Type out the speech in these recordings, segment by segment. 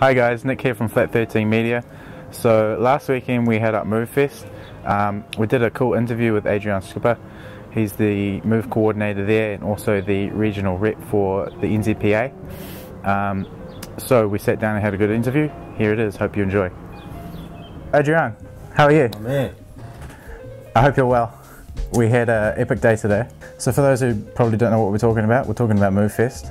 Hi guys, Nick here from Flat 13 Media. So last weekend we had up Move Fest. We did a cool interview with Adriaan Schipper. He's the Move coordinator there and also the regional rep for the NZPA. So we sat down and had a good interview. Here it is, hope you enjoy. Adriaan, how are you? Oh man. I hope you're well. We had an epic day today. So for those who probably don't know what we're talking about Move Fest.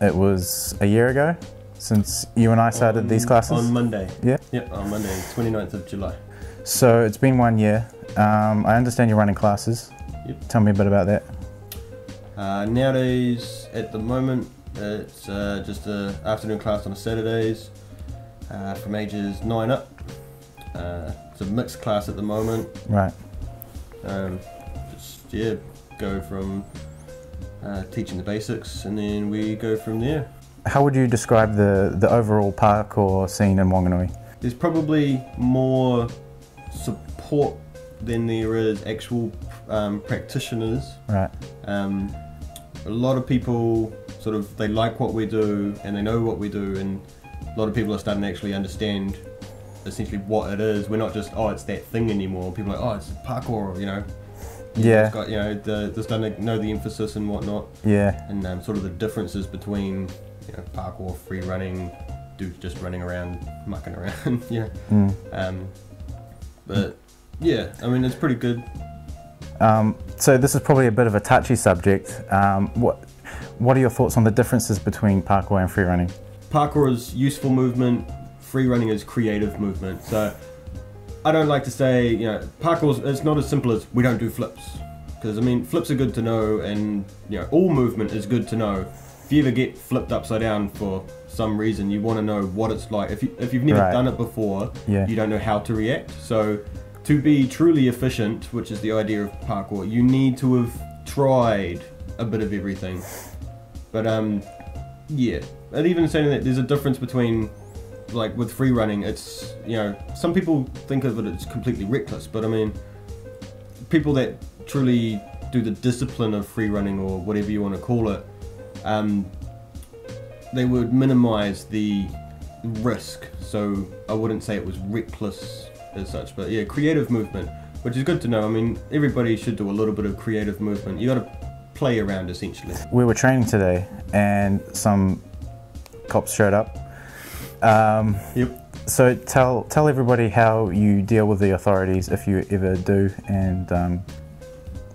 It was a year ago since you and I started these classes. On Monday. Yeah? Yep, on Monday, 29th of July. So it's been 1 year. I understand you're running classes. Yep. Tell me a bit about that. Nowadays, at the moment, it's just an afternoon class on Saturdays from ages 9 up. It's a mixed class at the moment. Right. Go from teaching the basics and then we go from there. How would you describe the overall parkour scene in Wanganui? There's probably more support than there is actual practitioners. Right. A lot of people they like what we do and they know what we do, and a lot of people are starting to actually understand essentially what it is. We're not just, oh, it's that thing anymore. People are like, oh, it's parkour, you know. Yeah. Got, you know, they're starting to know the emphasis and whatnot. Yeah. And sort of the differences between, you know, parkour, free running, just running around, mucking around, you know. But yeah, I mean, it's pretty good. So this is probably a bit of a touchy subject. What are your thoughts on the differences between parkour and free running? Parkour is useful movement, free running is creative movement. So I don't like to say, you know, parkour, it's not as simple as we don't do flips. Because I mean, flips are good to know, and you know, all movement is good to know. If you ever get flipped upside down for some reason, you want to know what it's like. If you've never done it before, you don't know how to react. So to be truly efficient, which is the idea of parkour, you need to have tried a bit of everything. But yeah, and even saying that there's a difference between, like with free running, it's, you know, some people think of it as completely reckless, but I mean, people that truly do the discipline of free running, or whatever you want to call it, they would minimize the risk. So I wouldn't say it was reckless as such, but yeah, creative movement, which is good to know. I mean, everybody should do a little bit of creative movement. You got to play around essentially. We were training today and some cops showed up. Yep. So tell everybody how you deal with the authorities, if you ever do, and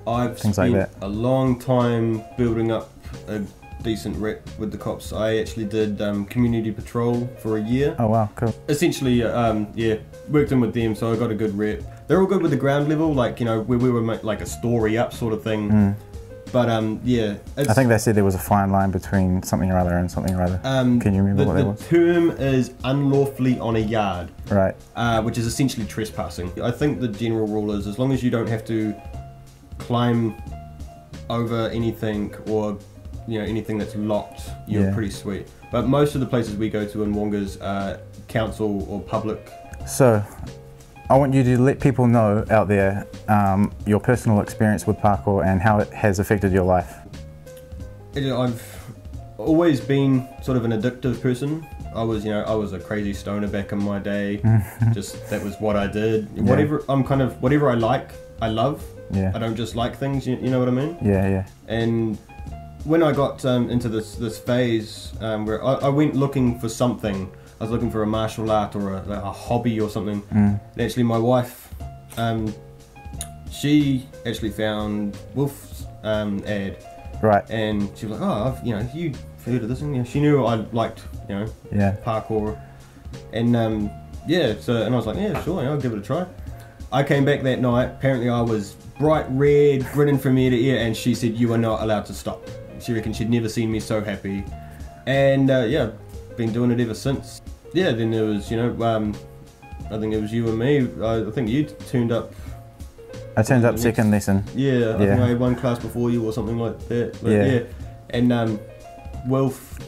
I've things like that. A long time building up a decent rep with the cops. I actually did community patrol for a year. Oh wow, cool. Essentially, yeah, worked in with them, so I got a good rep. They're all good with the ground level, like, you know, where we were like a story up sort of thing. But yeah, I think they said there was a fine line between something or other and something or other. Can you remember what that was? The term is unlawfully on a yard, right? Which is essentially trespassing. I think the general rule is, as long as you don't have to climb over anything, or you know, anything that's locked, you're pretty sweet. But most of the places we go to in Wonga's council or public. So I want you to let people know out there your personal experience with parkour and how it has affected your life. I've always been sort of an addictive person. I was a crazy stoner back in my day. Just that was what I did. Whatever I like, I love. Yeah. I don't just like things. You know what I mean? Yeah, yeah. And when I got into this phase where I went looking for something. I was looking for a martial art or a hobby or something. And actually my wife, she actually found Wolf's ad. Right. And she was like, oh, you've heard of this? And she knew I liked, parkour. And yeah, and I was like, yeah, sure, I'll give it a try. I came back that night, apparently I was bright red, grinning from ear to ear, and she said, you are not allowed to stop. She reckoned she'd never seen me so happy. And yeah, been doing it ever since. Yeah, then there was, I think it was you and me. I think you turned up. I turned up second lesson. Yeah, I think I had one class before you or something like that. But yeah. And Wilf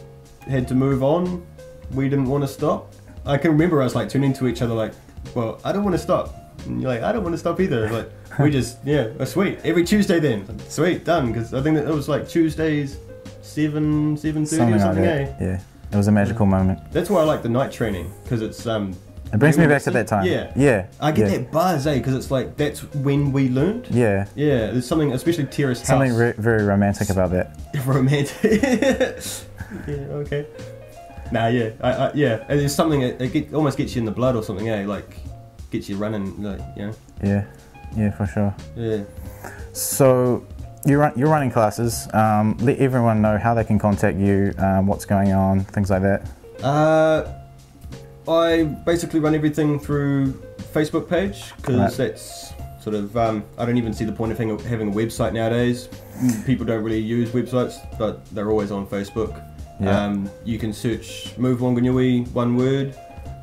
had to move on. We didn't want to stop. I can remember us like turning to each other like, well, I don't want to stop. And you're like, I don't want to stop either. Like, we just, sweet. Every Tuesday then. Sweet, done. Because I think that it was like Tuesdays, 7:30 or something, like that. Yeah. It was a magical moment. That's why I like the night training, because it's It brings me back to that time. Yeah. Yeah. I get that buzz, because it's like that's when we learned. Yeah. Yeah, there's something, especially Terrace House. Something very romantic about that. Romantic. Yeah, okay. Nah, yeah. Yeah, and there's something, almost gets you in the blood or something, like gets you running, like, you know. Yeah, for sure. Yeah. So you're running classes. Let everyone know how they can contact you, what's going on, things like that. I basically run everything through Facebook page, because that's sort of, I don't even see the point of having a website nowadays. People don't really use websites, but they're always on Facebook. Yeah. You can search Move Wanganui, one word,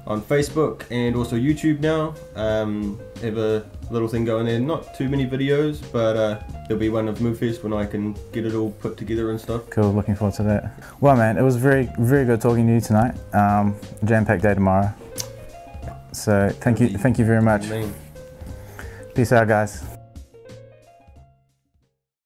on Facebook and also YouTube now. Have a little thing going there, not too many videos, but there'll be one of MoveFest when I can get it all put together and stuff. Cool, looking forward to that. Well man, it was very good talking to you tonight. Jam-packed day tomorrow. So thank you very much. Peace out guys.